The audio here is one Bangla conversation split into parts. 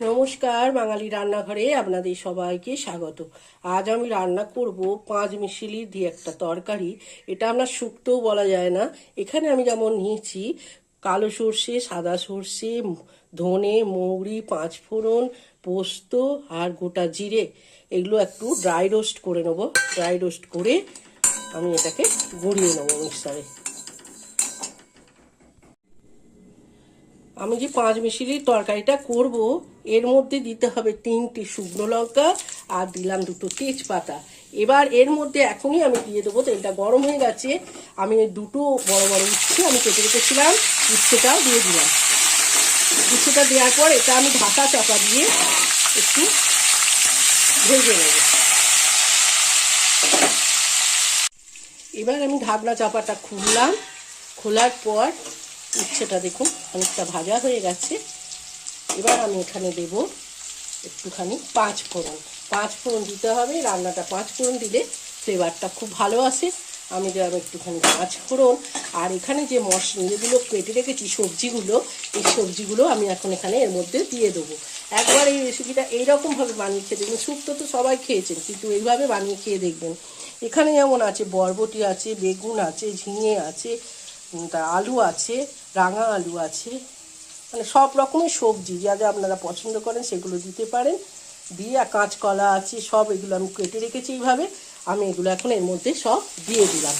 নমস্কার, বাঙালি রান্নাঘরে আপনাদের সবাইকে স্বাগত। আজ আমি রান্না করব পাঁচ মিশালি দিয়ে একটা তরকারি। এটা আপনার শুক্তোও বলা যায় না। এখানে আমি যেমন নিয়েছি কালো সর্ষে, সাদা সর্ষে, ধনে, মৌরি, পাঁচফোড়ন, পোস্ত আর গোটা জিরে, এগুলো একটু ড্রাই রোস্ট করে নেব। ড্রাই রোস্ট করে আমি এটাকে গুঁড়িয়ে নেবো মিক্সারে। আমি যে পাঁচ মিশালি তরকারিটা করব, এর মধ্যে দিতে হবে 3টে শুকনো লঙ্কা আর দিলাম 2টো তেজপাতা। এবার এর মধ্যে এখনই আমি দিয়ে দেবো, তেলটা গরম হয়ে গেছে। আমি 2টো বড় বড় উচ্ছে আমি কেটে রেখেছিলাম, উচ্ছেটাও দিয়ে দিলাম। উচ্ছেটা দেওয়ার পর এটা আমি ঢাকা চাপা দিয়ে একটু ভেজে নেব। এবার আমি ঢাকনা চাপাটা খুললাম। খোলার পর উচ্ছেটা দেখুন অনেকটা ভাজা হয়ে গেছে। এবার আমি এখানে দেব একটুখানি পাঁচফোড়ন দিতে হবে। রান্নাটা পাঁচফোড়ন দিলে ফ্লেভারটা খুব ভালো আসে। আমি দিলাম একটুখানি পাঁচফোড়ন। আর এখানে যে যেগুলো কেটে রেখেছি সবজিগুলো, এই সবজিগুলো আমি এখন এখানে এর মধ্যে দিয়ে দেবো। একবার এই রেসিপিটা এইরকমভাবে বানিয়ে খেয়ে দেখবেন। শুক্তো তো সবাই খেয়েছেন, কিন্তু এইভাবে বানিয়ে খেয়ে দেখবেন। এখানে যেমন আছে বরবটি আছে, বেগুন আছে, ঝিঙে আছে, আলু আছে, রাঙা আলু আছে, মানে সব রকমের সবজি যা যা আপনারা পছন্দ করেন সেগুলো দিতে পারেন। দিয়ে কাঁচকলা আছে, সব এগুলো আমি কেটে রেখেছি এইভাবে। আমি এগুলো এখন এর মধ্যে সব দিয়ে দিলাম।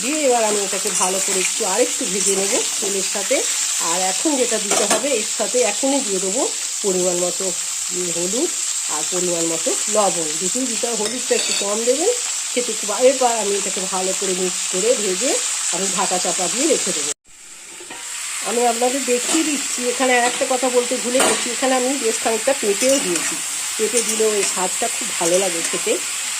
দিয়ে এবার আমি এটাকে ভালো করে আরেকটু ভেজে নেব তেলের সাথে। আর এখন যেটা দিতে হবে এর সাথে এখনই দিয়ে দেবো পরিমাণ মতো হলুদ আর পরিমাণ মতো লবণ। দুটোই দিতে হবে, হলুদটা একটু কম দেবেন, খেতে খুব। এবার আমি এটাকে ভালো করে মিক্স করে ভেজে আমি ঢাকা চাপা দিয়ে রেখে দেবো। আমি আপনাদের দেখিয়ে দিচ্ছি। এখানে একটা কথা বলতে ভুলে গেছি, এখানে আমি বেশ খানিকটা পেঁপেও দিয়েছি। পেঁপে দিলেও এই স্বাদটা খুব ভালো লাগে খেতে।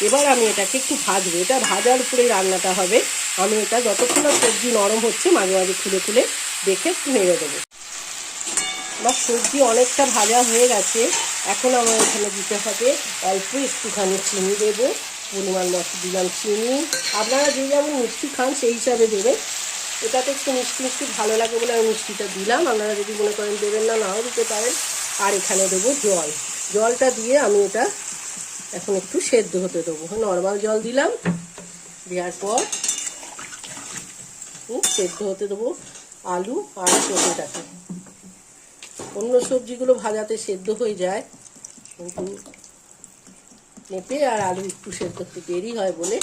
এবার আমি এটাকে একটু ভাজবো, এটা ভাজার উপরে রান্নাটা হবে। আমি এটা যতক্ষণ না সবজি নরম হচ্ছে মাঝে মাঝে খুলে খুলে দেখে একটু নেড়ে দেবো। আমার সবজি অনেকটা ভাজা হয়ে গেছে। এখন আমার এখানে দিতে হবে অল্প একটুখানি চিনি দেবো, পরিমাণ মতো দিলাম চিনি। আপনারা যে যেমন মিষ্টি খান সেই হিসাবে দেবেন। এটাতে একটু মিষ্টি মিষ্টি ভালো লাগে বলে আমি মিষ্টিটা দিলাম। আপনারা যদি মনে করেন দেবেন না, নাও দিতে পারেন। আর এখানে দেবো জল। জলটা দিয়ে আমি এটা এখন একটু সেদ্ধ হতে দেবো। নর্মাল জল দিলাম, দেওয়ার পর সেদ্ধ হতে দেবো আলু আর পেঁপেটাকে। অন্য সবজিগুলো ভাজাতে সেদ্ধ হয়ে যায়, কিন্তু পেঁপে আর আলু একটু সেদ্ধ হতে দেরি হয় বলে